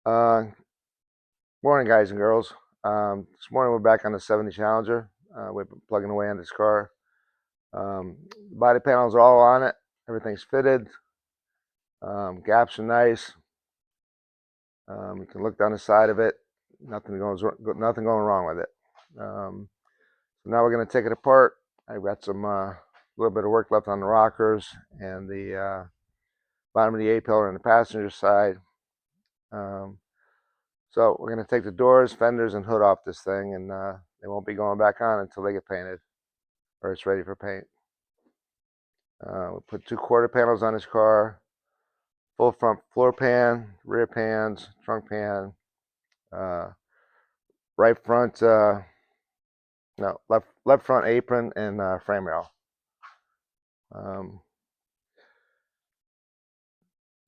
Uh, Morning, guys and girls. This morning we're back on the 70 Challenger. We've been plugging away on this car. Body panels are all on it. Everything's fitted. Gaps are nice. You can look down the side of it. Nothing going wrong with it. So now we're going to take it apart. I've got some little bit of work left on the rockers and the bottom of the A-pillar on the passenger side. So we're going to take the doors, fenders, and hood off this thing, and they won't be going back on until they get painted or it's ready for paint. We'll put 2 quarter panels on this car, full front floor pan, rear pans, trunk pan, right front, no, left front apron, and frame rail.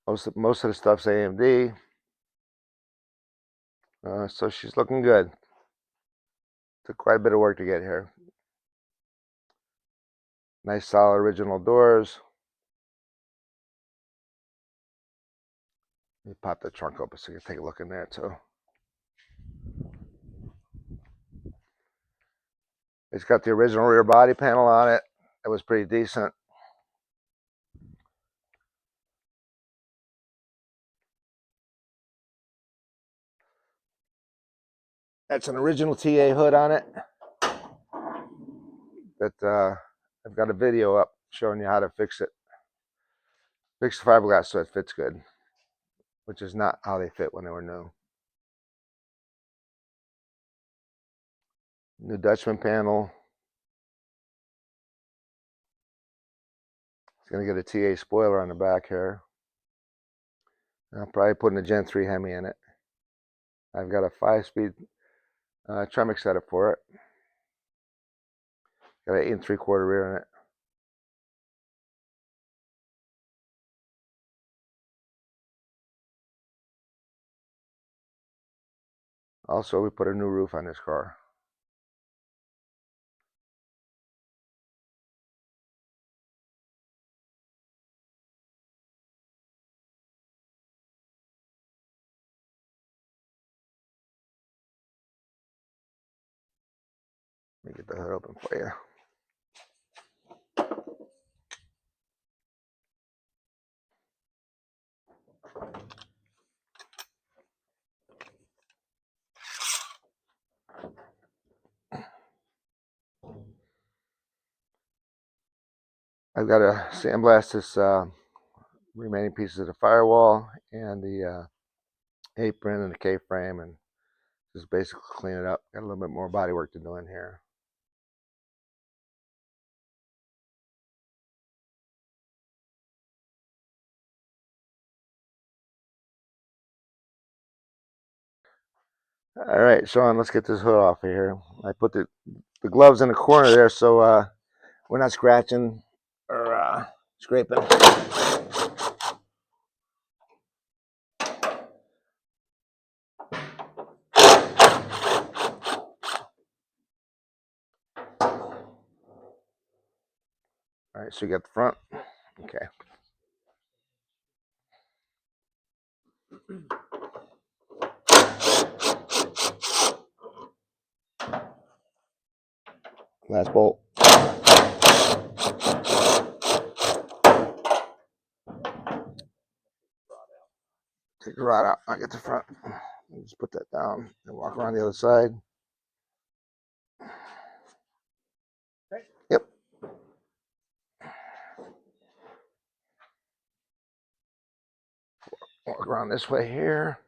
Most of the stuff's AMD, so she's looking good. Took quite a bit of work to get here. Nice solid original doors. Let me pop the trunk open so you can take a look in there too. It's got the original rear body panel on it. It was pretty decent. That's an original TA hood on it. That I've got a video up showing you how to fix it. Fix the fiberglass so it fits good, which is not how they fit when they were new. New Dutchman panel. It's going to get a TA spoiler on the back here. I'll probably put a Gen 3 Hemi in it. I've got a 5-speed Tremec setup for it. Got an 8 3/4 rear in it. Also, we put a new roof on this car. Let me get the hood open for you. I've got to sandblast this remaining pieces of the firewall and the apron and the K-frame, and just basically clean it up. Got a little bit more body work to do in here. All right, Sean, let's get this hood off of here. I put the gloves in the corner there so we're not scratching or scraping. All right, so you got the front. Okay. Last bolt. Take the rod out. I get the front. Just put that down and walk around the other side. Yep. Walk around this way here.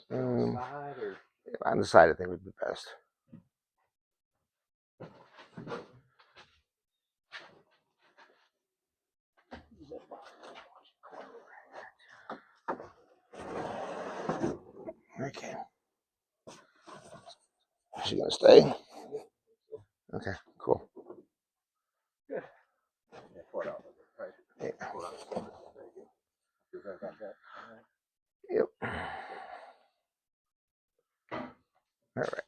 On the side, I think would be best. Okay. Is she gonna stay? Okay, cool. Yeah. Yep. All right.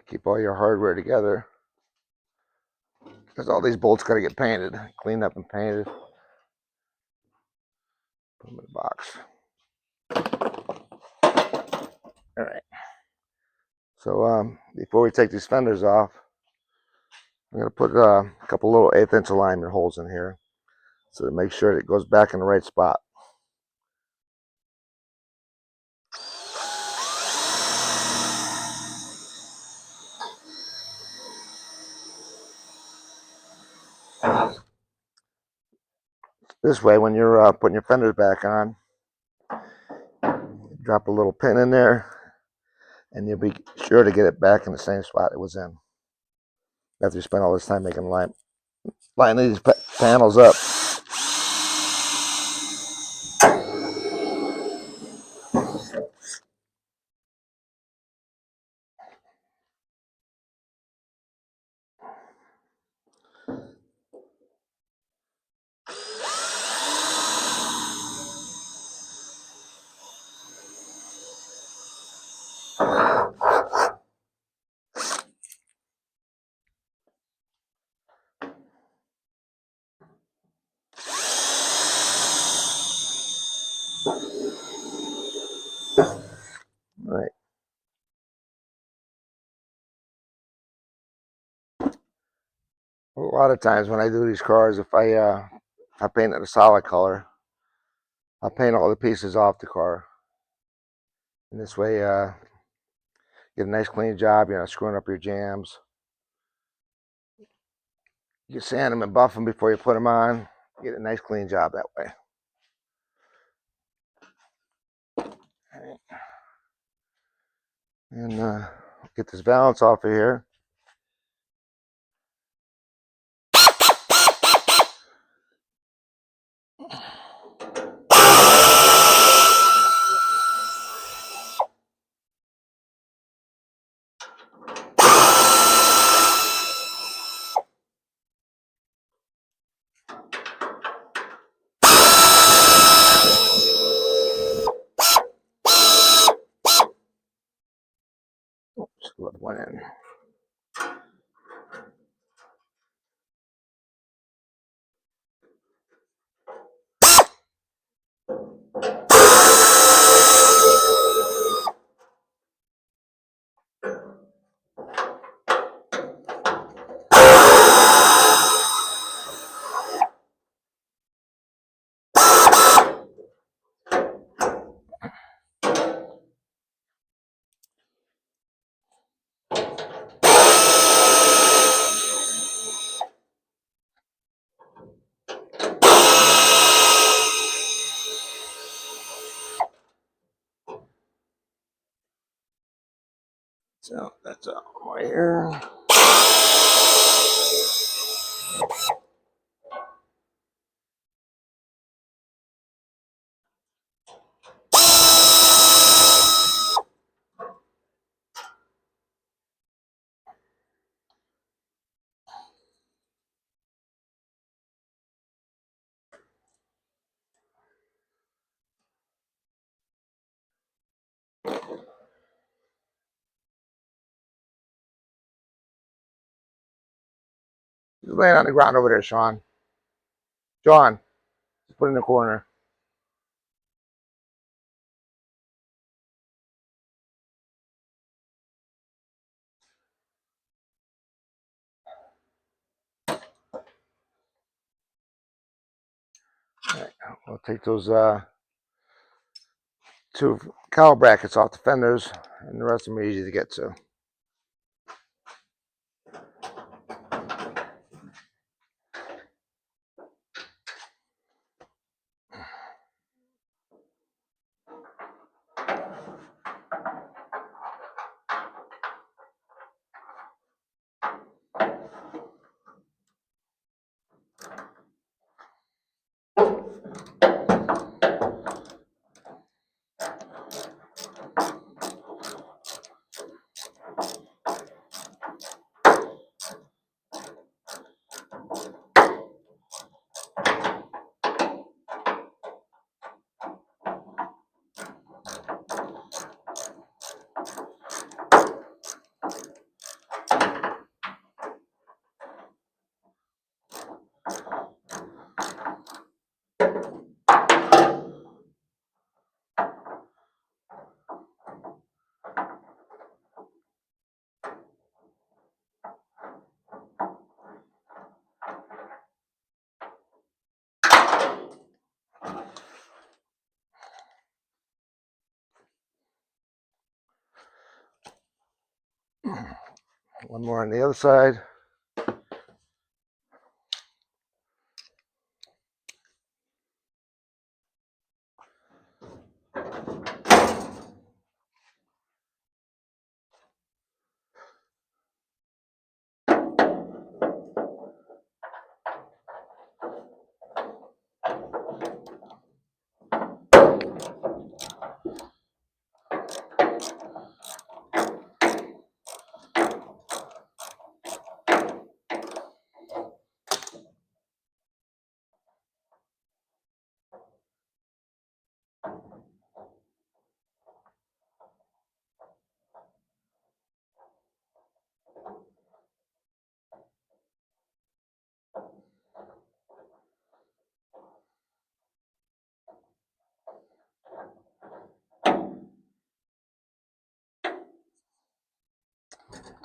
Keep all your hardware together, because all these bolts got to get painted, cleaned up and painted. Put them in the box. All right. So before we take these fenders off, I'm going to put a couple little 1/8" alignment holes in here, so to make sure it goes back in the right spot. This way, when you're putting your fenders back on, drop a little pin in there, and you'll be sure to get it back in the same spot it was in. After you spend all this time making line these panels up. All right. A lot of times when I do these cars, if I paint it a solid color, I'll paint all the pieces off the car. And this way, get a nice clean job. You're not screwing up your jams. You sand them and buff them before you put them on. Get a nice clean job that way. Right. And get this valance off of here. Slip one in. So that's all right here. Just laying on the ground over there, Sean. John, just put it in the corner. All right, we'll take those 2 cowl brackets off the fenders, and the rest of them are easy to get to. One more on the other side.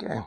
Okay.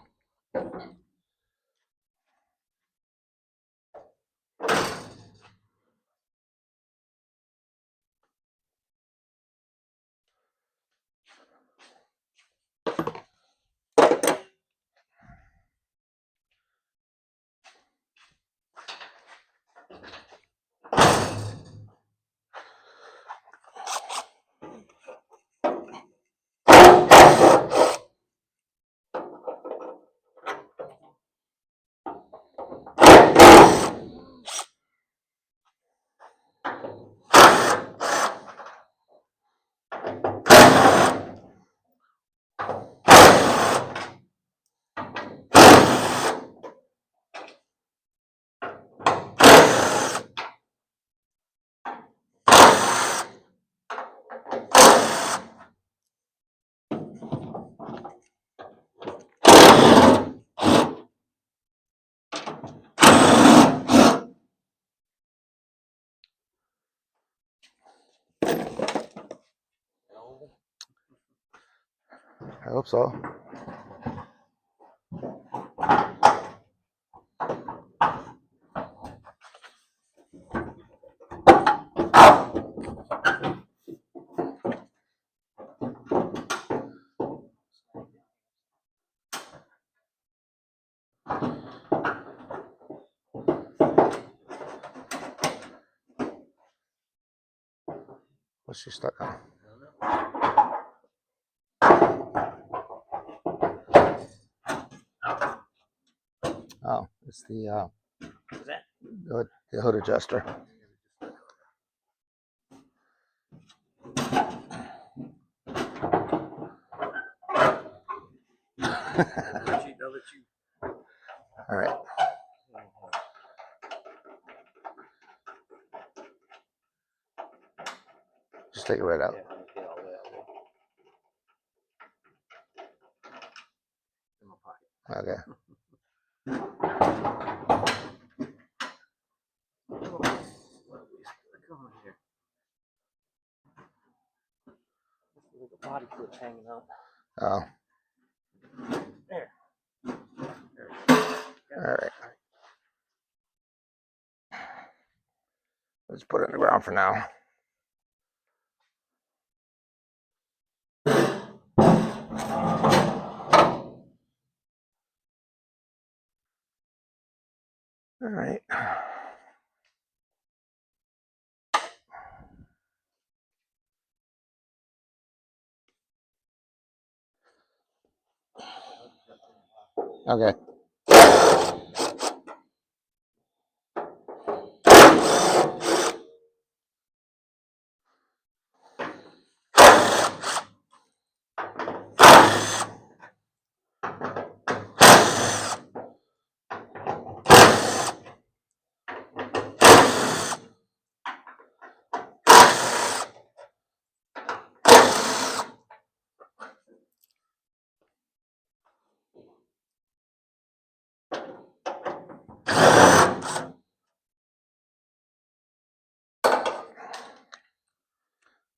I hope so. What's she stuck on? Oh, it's the What's that? the hood adjuster. I'll let you. All right. Just take it right out. Yeah, get all that in my pocket. Okay. Come on here. Look at body clips hanging out. Oh. There. All right. Let's put it in the ground for now. All right. Okay.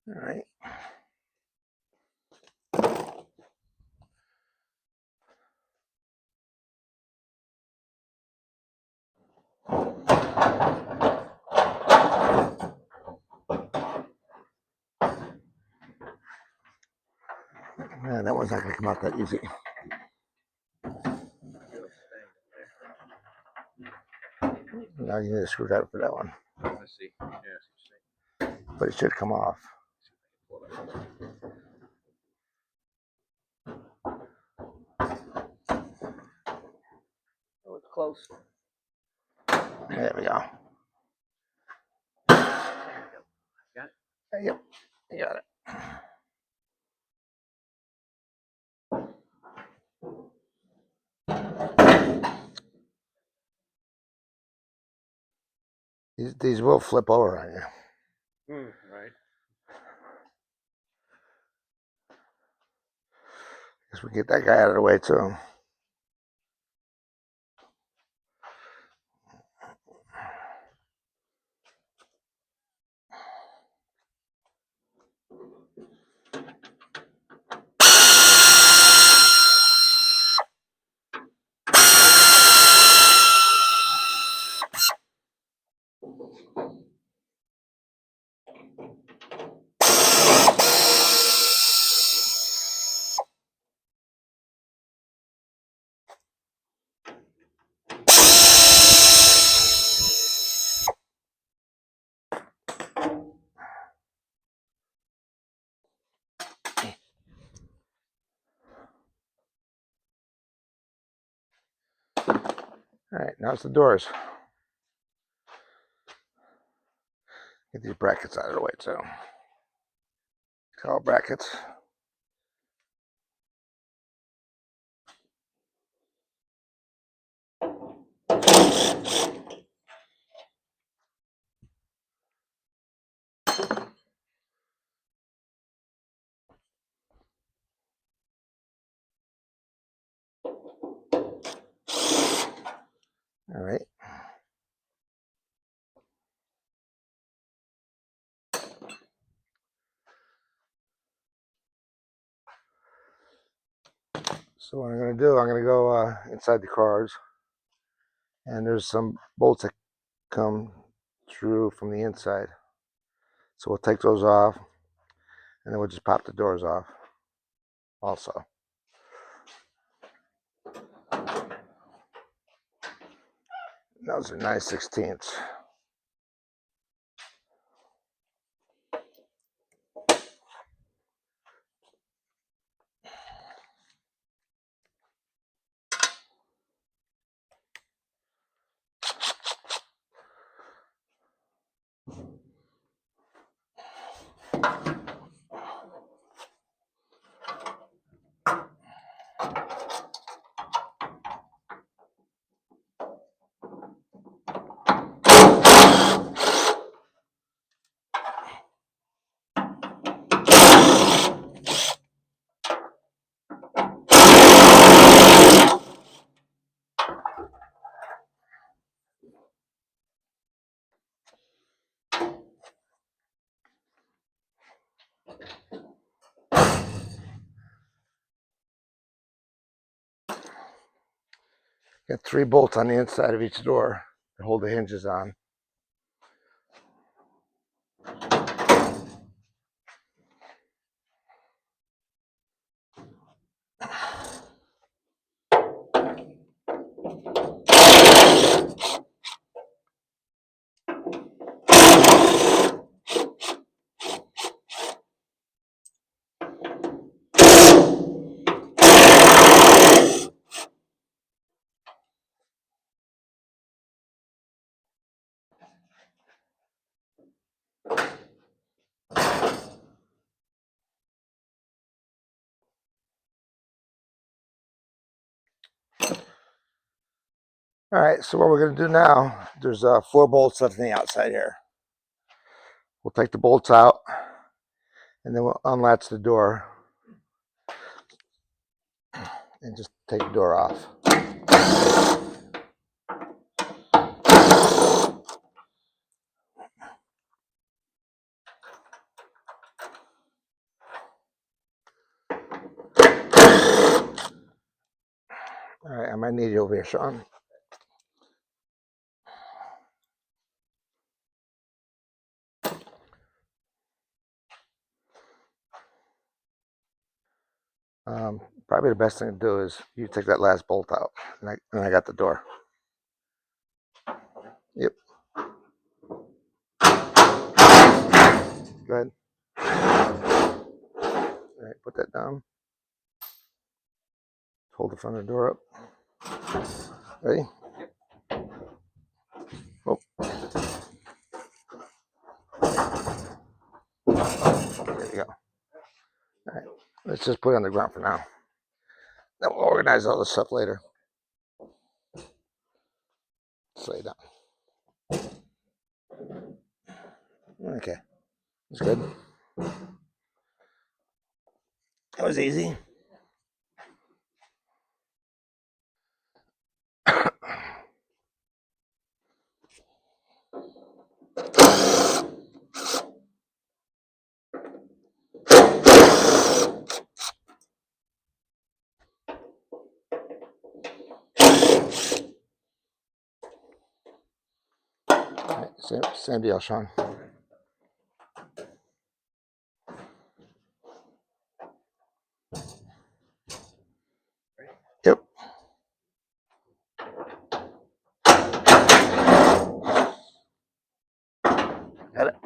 All right. Man, that one's not going to come out that easy. Now you need a screwdriver for that one. I see. Yeah, But it should come off. oh, it's close. There we go. Got it? Yep, you got it. These will flip over on you. Right. Guess we get that guy out of the way too. All right, now it's the doors. Get these brackets out of the way too. All brackets. All right. So what I'm going to do, I'm going to go inside the cars, and there's some bolts that come through from the inside. So we'll take those off, and then we'll just pop the doors off also. Those are 9/16. Got 3 bolts on the inside of each door to hold the hinges on. All right, so what we're going to do now, there's 4 bolts left on the outside here. We'll take the bolts out, and then we'll unlatch the door and just take the door off. All right, I might need you over here, Sean. Probably the best thing to do is you take that last bolt out, and I got the door. Yep. Go ahead. All right, put that down. Hold the front of the door up. Ready? Oh, there you go. All right, let's just put it on the ground for now. Then we'll organize all this stuff later. Just lay it down. Okay, that's good. That was easy. All right, same deal, Sean. Yep. Got it.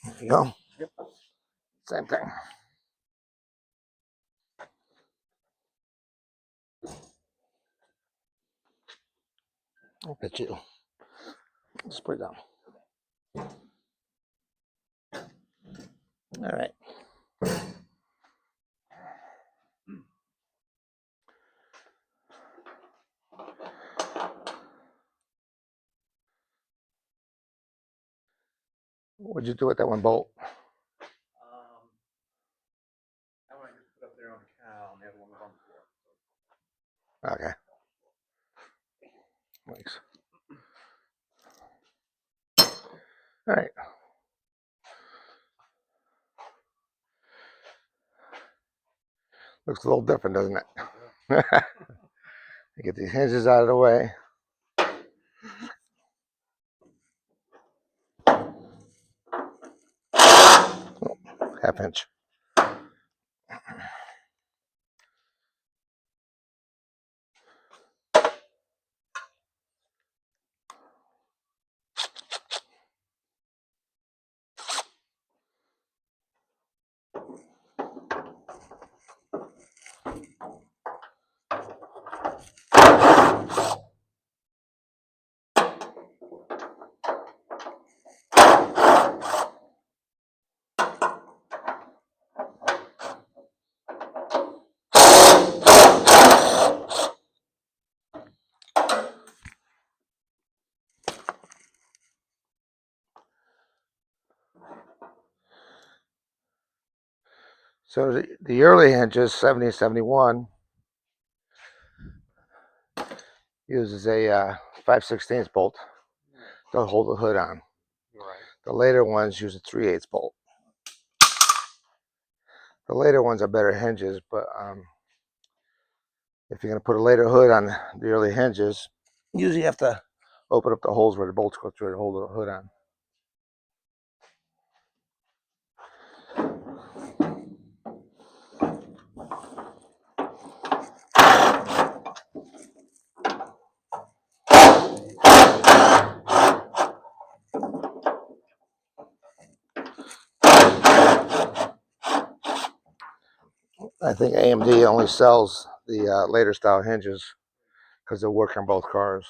There you go. Yep. Same thing. Look at you. Just put it down. All right. What'd you do with that one bolt? That one I just put up there on the cow, and the other one was on the floor. Okay. Thanks. All right. Looks a little different, doesn't it? Get these hinges out of the way. Oh, half inch. So the early hinges, 70 and 71, uses a 5/16 bolt to hold the hood on. Right. The later ones use a 3/8 bolt. The later ones are better hinges, but if you're going to put a later hood on the early hinges, you usually have to open up the holes where the bolts go through to hold the hood on. I think AMD only sells the later style hinges because they work on both cars.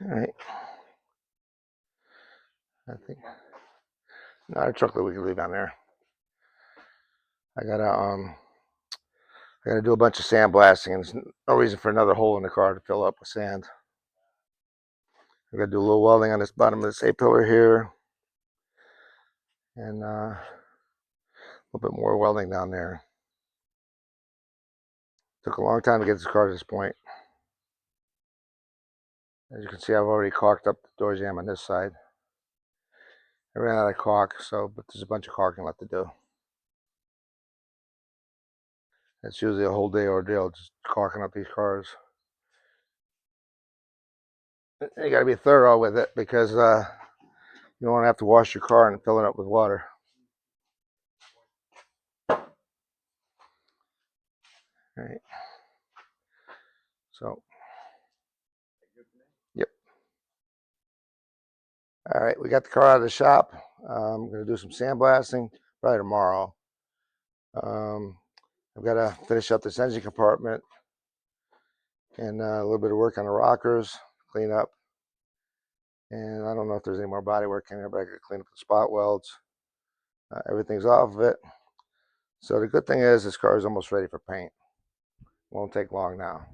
All right. I think not a truck that we can leave on there. I gotta do a bunch of sandblasting, and there's no reason for another hole in the car to fill up with sand. I gotta do a little welding on this bottom of this A-pillar here, and a little bit more welding down there. Took a long time to get this car to this point. As you can see, I've already caulked up the door jamb on this side. I ran out of caulk, but there's a bunch of caulking left to do. It's usually a whole day ordeal just caulking up these cars. You got to be thorough with it because you don't want to have to wash your car and fill it up with water. All right. So, yep. All right, we got the car out of the shop. I'm going to do some sandblasting probably tomorrow. I've got to finish up this engine compartment and a little bit of work on the rockers, clean up. And I don't know if there's any more body work in there, but I got to clean up the spot welds. Everything's off of it. So the good thing is this car is almost ready for paint. Won't take long now.